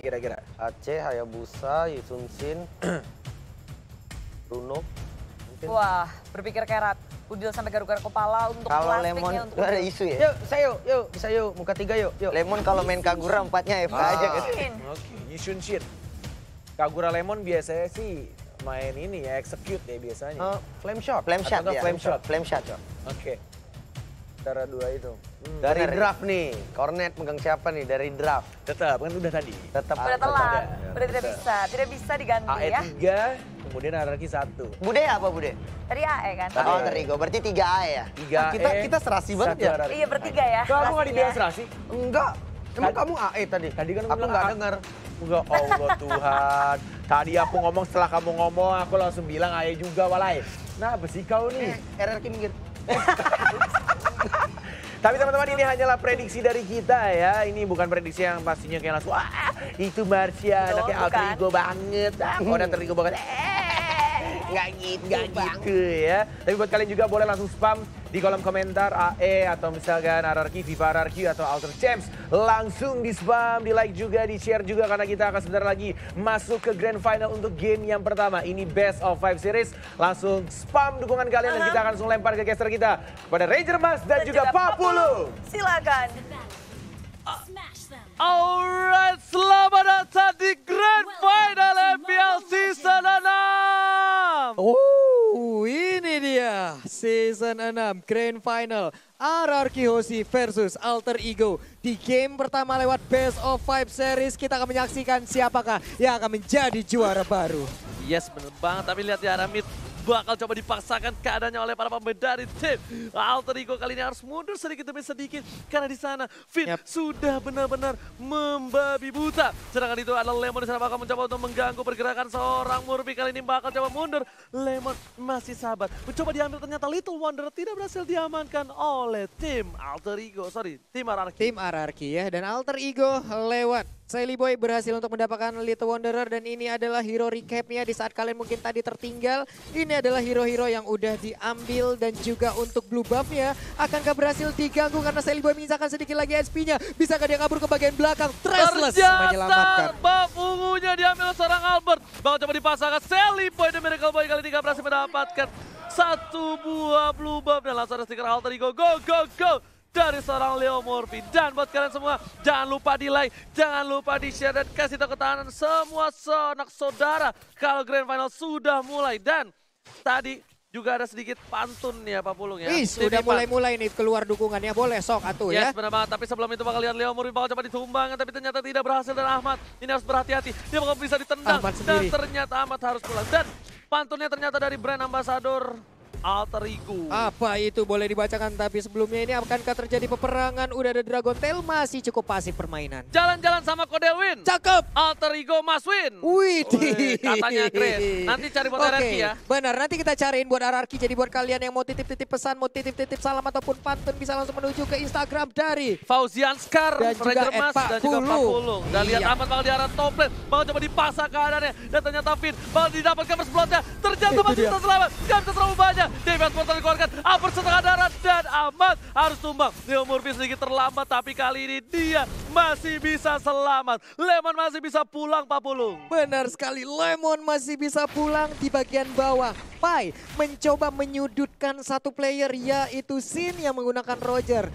kira-kira? Aceh, Hayabusa, Yusun Shin, Bruno. Mungkin. Wah, berpikir kerat. Udil sampai garuk-garuk kepala untuk Kalau plastiknya Lemon untuk ada Udil. isu ya? Yuk, saya yuk, bisa yuk, muka 3 yuk. Lemon kalau main Kagura 4-nya FK aja kan. Mungkin. Oke, Yusun Shin. Kagura Lemon biasanya sih main ini ya, execute ya biasanya. Flame shot. Flame shot Atau ya. flame shot. Flame shot. Oke. Antara dua itu. Dari bener. draft nih, Cornet megang siapa nih dari draft? Tetap, kan udah tadi. Tetap Udah telat, ada. udah tidak bisa diganti ya. AE3, kemudian Anarki 1. Bude apa Bude? Tadi AE kan? Tadi Oh AE. Terigo, berarti 3A ya? 3 kita serasi banget ya. Iya bertiga ya. Kok aku nggak kelasnya. dibilang serasi? Enggak. Emang kamu AE tadi? Tadi kan aku nggak dengar. Enggak, Allah Tuhan. Tadi aku ngomong, setelah kamu ngomong, aku langsung bilang AE juga walai. Nah, apa sih kau nih? RRQ minggir. Tapi teman-teman ini hanyalah prediksi dari kita ya. Ini bukan prediksi yang pastinya kayak langsung, wah itu Marsha, Betul, anaknya bukan. alter ego banget. Kode alter ego banget. Nggak gitu ya. Tapi buat kalian juga boleh langsung spam di kolom komentar AE atau misalkan RRQ, Viva RRQ atau Alter Champs. Langsung di spam, di like juga, di share juga karena kita akan sebentar lagi masuk ke grand final untuk game yang pertama. Ini Best of 5 Series. Langsung spam dukungan kalian dan kita akan langsung lempar ke caster kita. Kepada Ranger Mas dan juga Papulu. Silakan. Alright, selamat datang di Grand Final MPL Season 6. Ini dia Season 6 Grand Final RRQ Hoshi versus Alter Ego. Di game pertama lewat Best of 5 Series kita akan menyaksikan siapakah yang akan menjadi juara baru. Yes, bener banget. Tapi lihat ya, Aramid bakal coba dipaksakan keadaannya oleh para pemain dari tim Alter Ego. Kali ini harus mundur sedikit demi sedikit karena di sana Fit sudah benar-benar membabi buta. Sedangkan itu adalah Lemon di sana bakal mencoba untuk mengganggu pergerakan seorang Murphy. Kali ini bakal coba mundur. Lemon masih sabar. Mencoba diambil, ternyata Little Wonder tidak berhasil diamankan oleh tim Alter Ego. Sorry, tim RRQ. Tim RRQ ya, dan Alter Ego lewat Silly Boy berhasil untuk mendapatkan Little Wanderer, dan ini adalah hero recapnya di saat kalian mungkin tadi tertinggal. Ini adalah hero-hero yang udah diambil, dan juga untuk blue buff-nya akankah berhasil diganggu karena Silly Boy menyisakan sedikit lagi SP-nya. Bisakah dia kabur ke bagian belakang? Traceless menyelamatkan. Buff ungunya diambil seorang Albert. Bakal coba dipasangkan Silly Boy dan Miracle Boy kali ini gak berhasil mendapatkan satu buah blue buff. Dan langsung ada stiker Alter Ego. Go, go, go! Dari seorang Leo Murphy. Dan buat kalian semua, jangan lupa di like, jangan lupa di share, dan kasih tahu ketahanan semua sanak saudara kalau Grand Final sudah mulai. Dan tadi juga ada sedikit pantun ya Pak Pulung ya. Udah mulai-mulai nih keluar dukungannya, boleh sok atuh ya. Yes, benar banget. Tapi sebelum itu bakal lihat Leo Murphy bakal coba ditumbangkan, tapi ternyata tidak berhasil. Dan Ahmad ini harus berhati-hati, dia bakal bisa ditendang. Dan ternyata Ahmad harus pulang. Dan pantunnya ternyata dari brand ambassador Alter Ego. Apa itu boleh dibacakan, tapi sebelumnya ini akankah terjadi peperangan? Udah ada Dragon Tail, masih cukup pasif permainan. Jalan-jalan sama kode win. Cakep. Alter Ego mas win. Wih, katanya Chris. Nanti cari buat RRQ ya. Benar, nanti kita cariin buat RRQ. Jadi buat kalian yang mau titip-titip pesan, mau titip-titip salam ataupun pantun, bisa langsung menuju ke Instagram dari Fauzian Skar, dan juga Ranger Mas, dan juga Pak Pulung. Dan lihat Ahmad bakal di arah top lane, bakal coba dipasang keadaannya. Dan ternyata Finn bakal didapatkan first blood-nya. Ternyata masih bisa selamat, gak bisa terlalu banyak. Devious Portal dikeluarkan, Albert setengah darah, dan Ahmad harus tumbang. Leo Murphy sedikit terlambat, tapi kali ini dia masih bisa selamat. Lemon masih bisa pulang, Pak Pulung. Benar sekali, Lemon masih bisa pulang di bagian bawah. Pai mencoba menyudutkan satu player, yaitu Sin yang menggunakan Roger.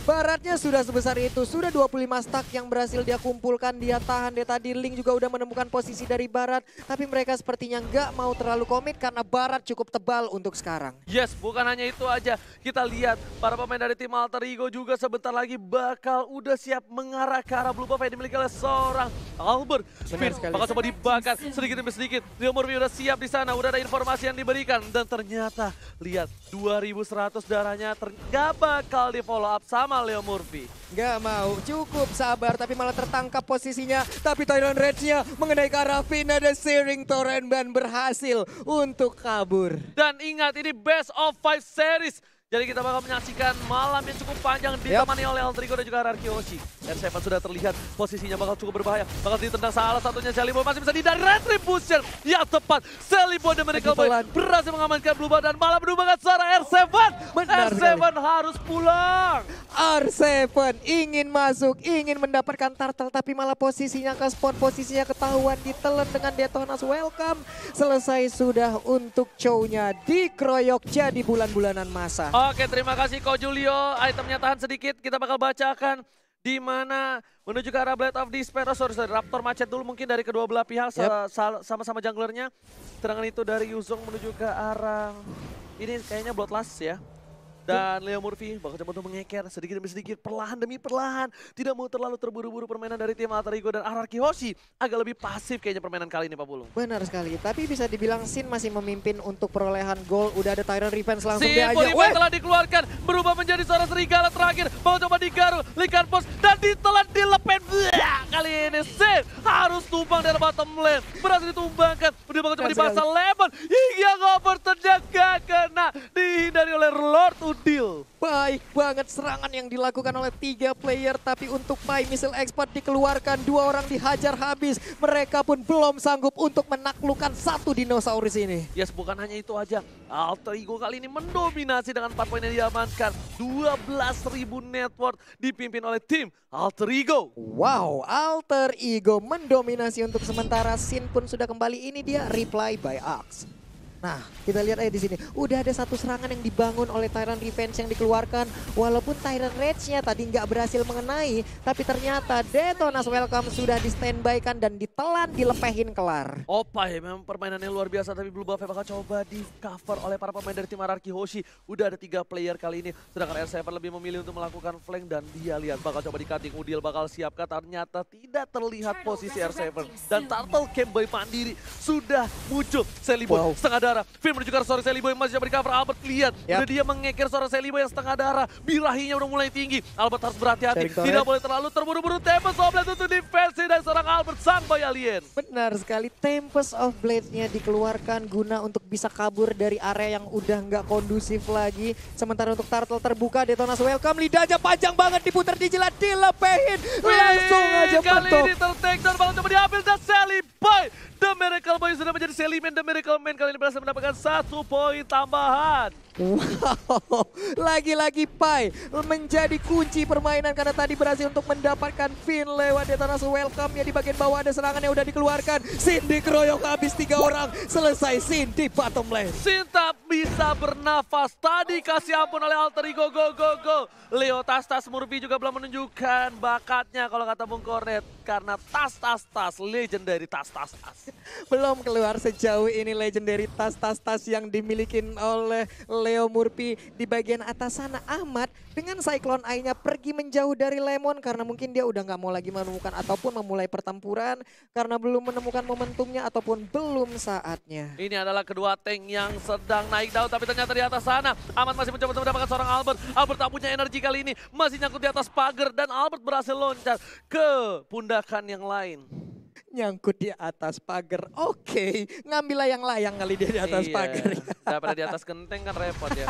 Baratnya sudah sebesar itu, sudah 25 stack yang berhasil dia kumpulkan, dia tahan. Dia tadi Link juga udah menemukan posisi dari Barat, tapi mereka sepertinya nggak mau terlalu komit karena Barat cukup tebal untuk sekarang. Yes, bukan hanya itu aja. Kita lihat para pemain dari tim Alter Ego juga sebentar lagi bakal udah siap mengarah ke arah blue buff yang dimiliki oleh seorang Albert. Finn bakal coba dibakar sedikit demi sedikit. Leo Murphy udah siap di sana, udah ada informasi yang diberikan. Dan ternyata lihat 2100 darahnya gak bakal di follow up sama Leo Murphy. Gak mau, cukup sabar, tapi malah tertangkap posisinya. Tapi Tyrant Rage-nya mengenai ke arah Finn, ada Searing Torrent dan berhasil untuk kabur. Dan ingat, ini Best of 5 Series. Jadi kita bakal menyaksikan malam yang cukup panjang ditemani oleh Alter Ego dan juga Ararki Hoshi. R7 sudah terlihat posisinya bakal cukup berbahaya. Bakal ditendang salah satunya Shelly Boy masih bisa dihindari Retribution. Ya tepat, Shelly Boy dan Miracle Boy berhasil mengamankan Blue Buff dan malah menumbangkan suara R7. Benar R7 sekali. harus pulang. R7 ingin masuk, ingin mendapatkan turtle tapi malah posisinya ke spawn, posisinya ketahuan ditelan dengan Detonas Welcome. Selesai sudah untuk show-nya, dikeroyok jadi bulan-bulanan masa. Oke, terima kasih Ko Julio. Itemnya tahan sedikit, kita bakal bacakan di mana menuju ke arah Blade of Despair. Sorry, Raptor macet dulu mungkin dari kedua belah pihak sama-sama junglernya. Serangan itu dari Yuzong menuju ke arah ini kayaknya Bloodlust ya. Dan Leo Murphy bakal coba untuk mengeker sedikit demi sedikit, perlahan demi perlahan. Tidak mau terlalu terburu-buru permainan dari tim Alter Ego dan Ararki Hoshi. Agak lebih pasif kayaknya permainan kali ini Pak Pulung. Benar sekali, tapi bisa dibilang Sin masih memimpin untuk perolehan gol. Udah ada Tyrant Revenge langsung Si dia aja. Purified telah dikeluarkan, berubah menjadi suara serigala terakhir. Mau coba digaru, Likan Post dan ditelan dilepen. Kali ini Sin harus tumbang dari bottom lane. Berhasil ditumbangkan, udah bakal coba dibahas Lemon. Hingga cover terjaga kena dihindari oleh Lord Udil. Baik banget serangan yang dilakukan oleh 3 player, tapi untuk Pai Missile Expert dikeluarkan, 2 orang dihajar habis. Mereka pun belum sanggup untuk menaklukkan satu dinosaurus ini. Yes, bukan hanya itu aja. Alter Ego kali ini mendominasi dengan 4 poin yang diamankan. 12.000 net worth dipimpin oleh tim Alter Ego. Wow, Alter Ego mendominasi untuk sementara. Sin pun sudah kembali, ini dia reply by Axe. Nah, kita lihat aja di sini. Udah ada satu serangan yang dibangun oleh Tyrant Revenge yang dikeluarkan. Walaupun Tyrant Rage-nya tadi nggak berhasil mengenai, tapi ternyata Detonas Welcome sudah di standby-kan dan ditelan, dilepehin kelar. Opai memang permainannya luar biasa, tapi Blue Buff bakal coba di cover oleh para pemain dari tim Ararki Hoshi. Udah ada 3 player kali ini, sedangkan R7 lebih memilih untuk melakukan flank dan dia lihat bakal coba di cutting. Udil bakal siapkan, ternyata tidak terlihat posisi R7 dan Turtle Camp Boy mandiri sudah muncul. Shelly Boy setengah darah, Finn menuju ke arah suara Shelly Boy masih coba di cover. Albert lihat, udah dia mengeker suara Shelly Boy yang setengah darah, birahinya udah mulai tinggi. Albert harus berhati-hati, tidak boleh terlalu terburu-buru. Tempest of Blade untuk defense dari seorang Albert sang boy alien. Benar sekali, Tempest of Blade-nya dikeluarkan guna untuk bisa kabur dari area yang udah nggak kondusif lagi. Sementara untuk Turtle terbuka, Detonas Welcome, lidahnya panjang banget, diputar, dijilat, dilepehin. Langsung aja kali bentuk. ini ter-takedown, bakal coba diambil dan Shelly Boy. The Miracle Boy sudah menjadi Shelly Man. The Miracle Man kali ini berhasil mendapatkan 1 poin tambahan. Wow, lagi-lagi Pai menjadi kunci permainan karena tadi berhasil untuk mendapatkan Finn lewat Detonas Welcome. Ya di bagian bawah ada serangan yang udah dikeluarkan. Sin dikeroyok habis 3 orang. Selesai Sin di bottom lane. Sin tak bisa bernafas. Tadi kasih ampun oleh Alter Ego. Go. Leo Tas Murphy juga belum menunjukkan bakatnya kalau kata Bung Kornet. Karena Tas. Legendary Tas. Belum keluar sejauh ini legendary tas yang dimiliki oleh Leo Murphy. Di bagian atas sana Ahmad dengan Cyclone Eye-nya pergi menjauh dari Lemon karena mungkin dia udah nggak mau lagi menemukan ataupun memulai pertempuran karena belum menemukan momentumnya ataupun belum saatnya. Ini adalah kedua tank yang sedang naik daun, tapi ternyata di atas sana Ahmad masih mencoba untuk mendapatkan seorang Albert. Albert tak punya energi kali ini, masih nyangkut di atas pagar dan Albert berhasil loncat ke pundakan yang lain. Nyangkut di atas pagar. Oke, ngambil layang-layang kali dia di atas pagar. Daripada di atas genteng kan repot ya.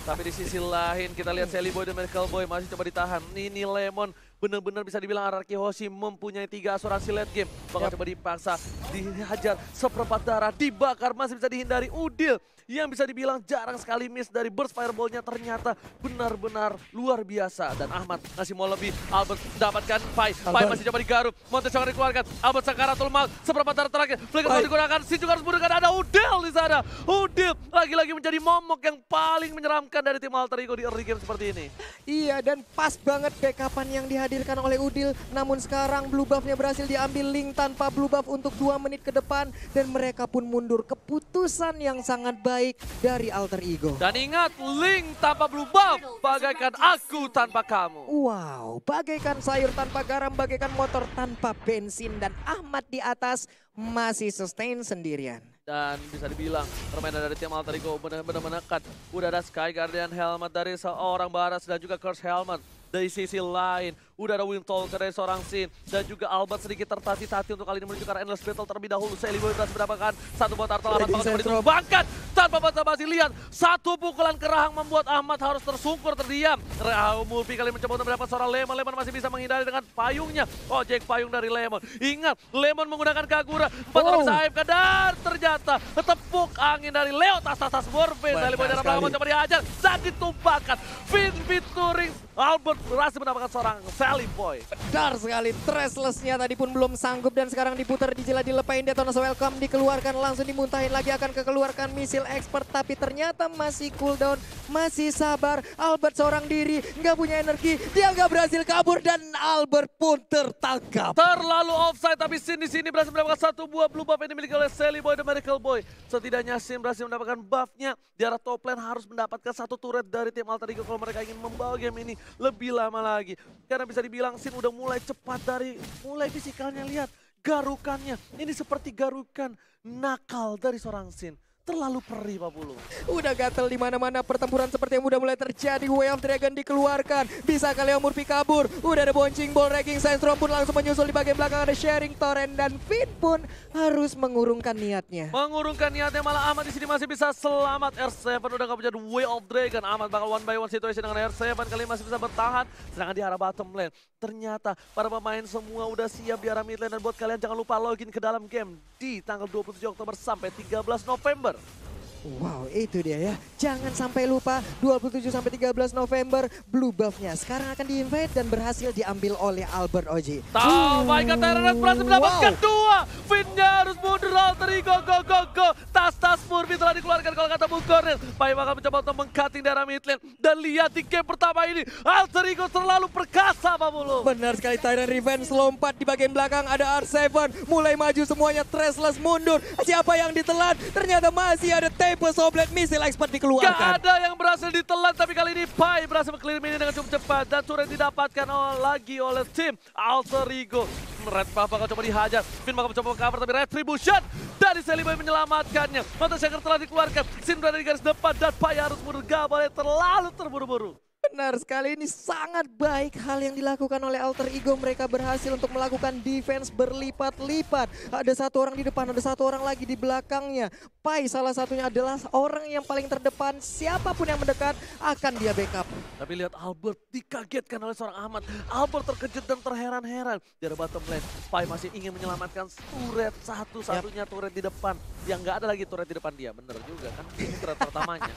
Tapi di sisi lain kita lihat Shelly Boy dan Miracle Boy masih coba ditahan. Ini Lemon benar-benar bisa dibilang Ararki Hoshi mempunyai 3 asuransi late game. Bakal coba dipaksa, dihajar seperempat darah, dibakar, masih bisa dihindari. Udil yang bisa dibilang jarang sekali miss dari burst fireball-nya ternyata benar-benar luar biasa. Dan Ahmad masih mau lebih, Albert mendapatkan Pai masih coba digaruk, Montes coba dikeluarkan, Albert Sakaratul Maut, seperempat darah terakhir, Flicker mau digunakan, Si juga harus menggunakan, ada Udil di sana. Udil lagi-lagi menjadi momok yang paling menyeramkan dari tim Alter Ego di early game seperti ini. Iya, dan pas banget backupan yang dihadirkan oleh Udil. Namun sekarang blue buff-nya berhasil diambil Link tanpa blue buff untuk 2 menit ke depan. Dan mereka pun mundur. Keputusan yang sangat baik dari Alter Ego. Dan ingat, Link tanpa blue buff bagaikan aku tanpa kamu. Wow, bagaikan sayur tanpa garam, bagaikan motor tanpa bensin. Dan Ahmad di atas masih sustain sendirian. Dan bisa dibilang permainan dari tim Alter Ego benar-benar menekan. Udah ada Sky Guardian helmet dari seorang Baras dan juga Curse helmet. Dari sisi lain, udah ada Windtalker dari seorang Sin. Dan juga Albert sedikit tertati-tati untuk kali ini menuju ke arah Endless Battle terlebih dahulu. Seliboy berhasil mendapatkan satu buat turtle. Ahmad bakal coba ditumbangkan tanpa basa-basi. Lihat, satu pukulan ke rahang membuat Ahmad harus tersungkur, terdiam. Murphy kali mencoba untuk mendapatkan seorang Lemon. Lemon masih bisa menghindari dengan payungnya. Oh, Jack payung dari Lemon. Ingat, Lemon menggunakan Kagura. 4 orang bisa AFK dan ternyata tepuk angin dari Leo. Tas Murphy. Seliboy dalam belakang mencoba dihajar dan ditumbangkan. Finn featuring Albert berhasil mendapatkan seorang Seliboy. Benar sekali, Thrashless-nya tadi pun belum sanggup dan sekarang diputar dijela dilepain Detona's Welcome dikeluarkan langsung dimuntahin lagi akan kekeluarkan misil expert tapi ternyata masih cooldown, masih sabar. Albert seorang diri, nggak punya energi, dia nggak berhasil kabur dan Albert pun tertangkap. Terlalu offside tapi Sin di sini berhasil mendapatkan satu buah blue buff yang dimiliki oleh Seliboy dan Miracle Boy. Setidaknya Sin berhasil mendapatkan buffnya. Di arah top lane harus mendapatkan satu turret dari tim Alter Ego kalau mereka ingin membawa game ini lebih lama lagi. Karena bisa dibilang Sin udah mulai cepat dari mulai fisikalnya, lihat garukannya. Ini seperti garukan nakal dari seorang Sin. Terlalu perih Pak Pulu. Udah gatel di mana-mana, pertempuran seperti yang udah mulai terjadi. Way of Dragon dikeluarkan. Bisa Leo Murphy kabur. Udah ada bouncing ball, Wrecking Sandstorm pun langsung menyusul di bagian belakang. Ada Sharing Torrent dan Finn pun harus mengurungkan niatnya. Mengurungkan niatnya, malah Ahmad di sini masih bisa selamat. R7 udah gak punya Way of Dragon. Ahmad bakal one by one situation dengan R7 kali ini masih bisa bertahan. Sedangkan di arah bottom lane, ternyata para pemain semua udah siap di arah mid lane. Dan buat kalian jangan lupa login ke dalam game di tanggal 27 Oktober sampai 13 November. Wow, itu dia ya. Jangan sampai lupa 27 sampai 13 November blue buff-nya sekarang akan di-invade dan berhasil diambil oleh Albert Oji. My God, Tyrant berhasil mendapatkan dua. Finn-nya harus mundur, Alter Ego, go. Tas Murphy telah dikeluarkan kalau kata Bung Cornel. Pai bakal mencoba untuk meng-cutting darah mid lane. Dan lihat di game pertama ini, Alter Ego terlalu perkasa Pak Bulu. Benar sekali, Tyrant Revenge lompat di bagian belakang. Ada R7, mulai maju semuanya, Thrashless mundur. Siapa yang ditelan? Ternyata masih ada Tempo Soblet Missile Expert dikeluarkan. Gak ada yang berhasil ditelan, tapi kali ini Pai berhasil meng-clear mini dengan cukup cepat. Dan turret didapatkan lagi oleh tim Alter Ego. Red Buff bakal coba dihajar, Finn bakal coba cover tapi Retribution dari Seliboy menyelamatkannya. Mata Shaker telah dikeluarkan, Sin berada di garis depan dan Pai harus mundur, gak boleh terlalu terburu-buru. Benar sekali, ini sangat baik hal yang dilakukan oleh Alter Ego. Mereka berhasil untuk melakukan defense berlipat-lipat. Ada satu orang di depan, ada satu orang lagi di belakangnya. Pai salah satunya adalah orang yang paling terdepan. Siapapun yang mendekat akan dia backup. Tapi lihat Albert dikagetkan oleh seorang Ahmad. Albert terkejut dan terheran-heran. Dari bottom lane, Pai masih ingin menyelamatkan turret satu-satunya turret di depan. Yang nggak ada lagi turret di depan dia, bener juga kan? Ini turret pertamanya.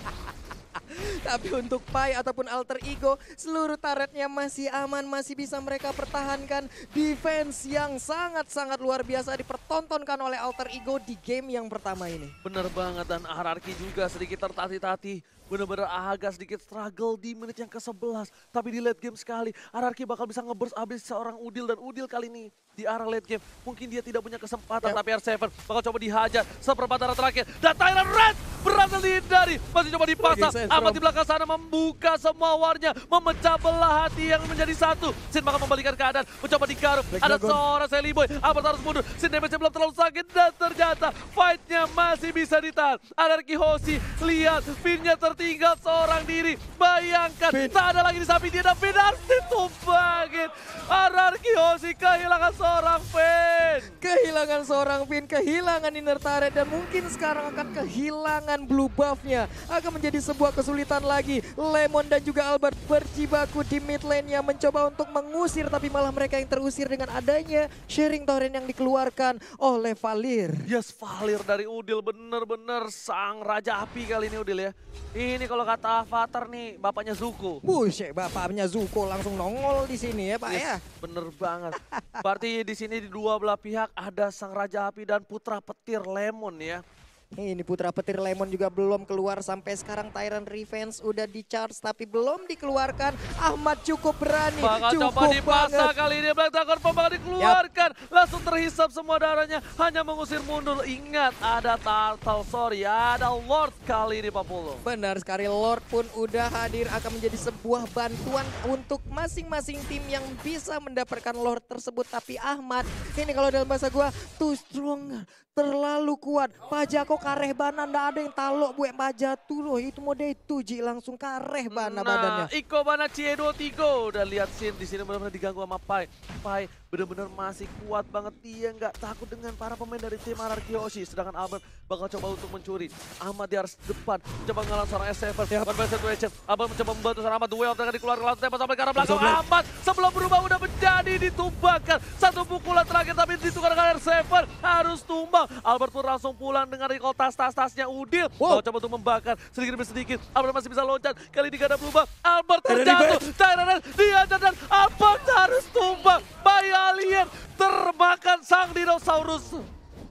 Tapi untuk Pai ataupun Alter Ego, seluruh turretnya masih aman, masih bisa mereka pertahankan. Defense yang sangat-sangat luar biasa dipertontonkan oleh Alter Ego di game yang pertama ini. Bener banget, dan Hierarchy juga sedikit tertati-tati. Bener-bener agak sedikit struggle di menit yang ke-11. Tapi di late game sekali, Hierarchy bakal bisa nge-burst abis seorang Udil. Dan Udil kali ini di arah late game, mungkin dia tidak punya kesempatan. Tapi R7 bakal coba dihajar seperempat arah terakhir. Dan Tyrant Red berhasil dihindari. Masih coba dipaksa, Ahmad di belakang sana membuka semua warnya. Memecah belah hati yang menjadi satu. Sin bakal membalikan keadaan, mencoba dikarup. Ada seorang Seliboy, Ahmad harus mundur. Sin damage-nya belum terlalu sakit dan ternyata fight-nya masih bisa ditahan. Hierarchy Hoshi, lihat Finn-nya tertinggal seorang diri. Bayangkan, tak ada lagi di samping dia dan Finn harus ditumbangin. Hierarchy Hoshi kehilangan seorang Finn. Kehilangan seorang Finn, kehilangan inner turret dan mungkin sekarang akan kehilangan blue buff-nya. Akan menjadi sebuah kesulitan lagi. Lemon dan juga Albert berjibaku di mid lane-nya mencoba untuk mengusir tapi malah mereka yang terusir dengan adanya Sharing Torrent yang dikeluarkan oleh Valir. Yes, Valir dari Udil bener-bener sang raja api kali ini Udil ya. Ini kalau kata Avatar nih bapaknya Zuko. Buset, bapaknya Zuko langsung nongol di sini ya Pak ya. Bener banget. Berarti di sini di dua belah pihak ada sang raja api dan putra petir Lemon ya. Ini putra petir Lemon juga belum keluar sampai sekarang. Tyrant Revenge udah di charge tapi belum dikeluarkan. Ahmad cukup berani, bakal cukup coba dipaksa banget. kali ini. Black Dragon bakal dikeluarkan. Langsung terhisap semua darahnya. Hanya mengusir mundur. Ingat ada Turtle, sorry ada Lord kali ini Pak Polo. Benar sekali, Lord pun udah hadir, akan menjadi sebuah bantuan untuk masing-masing tim yang bisa mendapatkan Lord tersebut. Tapi Ahmad, ini kalau dalam bahasa gua too strong, terlalu kuat. Pak Jako kareh bana ndak ada yang talok buat bajatu loh. Itu mode itu Ji langsung kareh bana badannya. Iko Bana Ciedo Tigo. Dan lihat Sin di sini benar-benar diganggu sama Pai. Pai benar-benar masih kuat banget. Dia nggak takut dengan para pemain dari tim Anarchy Hoshi. Sedangkan Albert bakal coba untuk mencuri. Ahmad di arah depan. Coba ngalah seorang S7. One best situation. Albert mencoba membantu seorang Ahmad. Duel akan dikeluarkan langsung tembak sampai ke arah belakang. Ahmad sebelum berubah udah menjadi ditumbangkan. Satu pukulan terakhir tapi ditukar dengan R7. Harus tumbang. Albert pun langsung pulang dengan recall tas-tasnya Udil. Wow. Coba untuk membakar sedikit demi sedikit. Albert masih bisa loncat. Kali ini gak ada berubah. Albert terjatuh. Tyrant dihajar dan Albert harus tumbang. Bayi alien termakan sang dinosaurus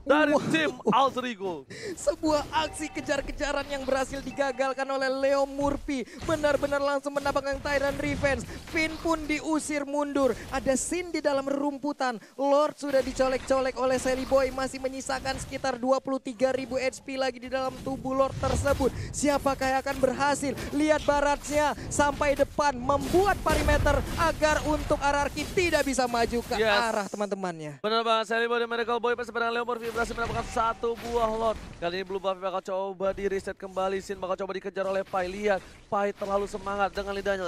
dari tim Alter Ego. Sebuah aksi kejar-kejaran yang berhasil digagalkan oleh Leo Murphy. Benar-benar langsung mendapatkan Tyrant Revenge. Finn pun diusir mundur. Ada Sin di dalam rumputan. Lord sudah dicolek-colek oleh Sally Boy. Masih menyisakan sekitar 23.000 HP lagi di dalam tubuh Lord tersebut. Siapakah yang akan berhasil? Lihat baratnya sampai depan. Membuat perimeter agar untuk Ararki tidak bisa maju ke arah teman-temannya. Benar banget, Sally Boy dan Miracle Boy bersama Leo Murphy berhasil mendapatkan satu buah Lord. Kali ini Blue Buffy bakal coba di reset kembali. Sin bakal coba dikejar oleh Pai. Lihat, Pai terlalu semangat dengan lidahnya.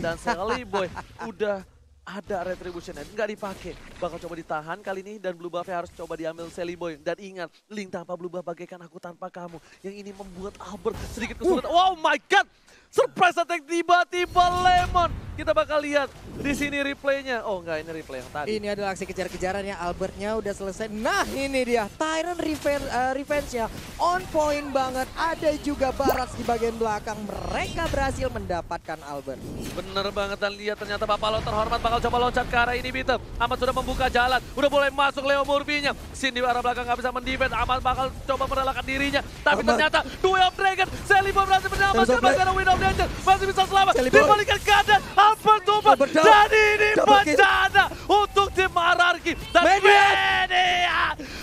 Dan Sally Boy udah ada retribution nggak dipakai. Bakal coba ditahan kali ini dan Blue Buffy harus coba diambil Sally Boy. Dan ingat, Link tanpa Blue Buff bagaikan aku tanpa kamu. Yang ini membuat Albert sedikit kesulitan. Oh my god! Surprise attack tiba-tiba Lemon. Kita bakal lihat di sini replaynya. Oh enggak, ini replay yang tadi. Ini adalah aksi kejar-kejarannya. Albertnya udah selesai. Nah ini dia. Tyrant revenge-nya on point banget. Ada juga Barats di bagian belakang. Mereka berhasil mendapatkan Albert. Bener banget dan lihat ternyata Bapak Lo terhormat bakal coba loncat ke arah ini Bitem. Ahmad sudah membuka jalan. Udah boleh masuk Leo Murphy-nya. Sin di arah belakang nggak bisa mendefend. Ahmad bakal coba merelakan dirinya. Tapi ternyata Duel of Dragon. Sally Boy berhasil menyelamatkan karena Win of Danger. Masih bisa selamat. Dibalikan keadaan. Albert tumbang. Dan ini bencana untuk tim Ararki. Dan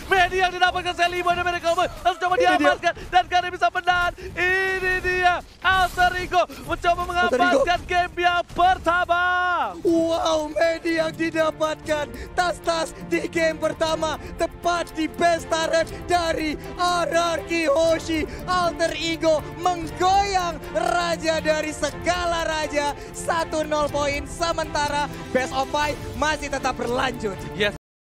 media yang didapatkan Sally Boy dan Miracle Boy. Harus coba diamankan. Dan karena bisa menahan. Ini dia. Alter Ego mencoba mengamankan game yang pertama. Wow, media yang didapatkan. Tas-tas di game pertama. Tepat di best turret dari Anarchy Hoshi. Alter Ego menggoyang raja dari segala raja. 1-0 poin. Sementara best of 5 masih tetap berlanjut. Yes,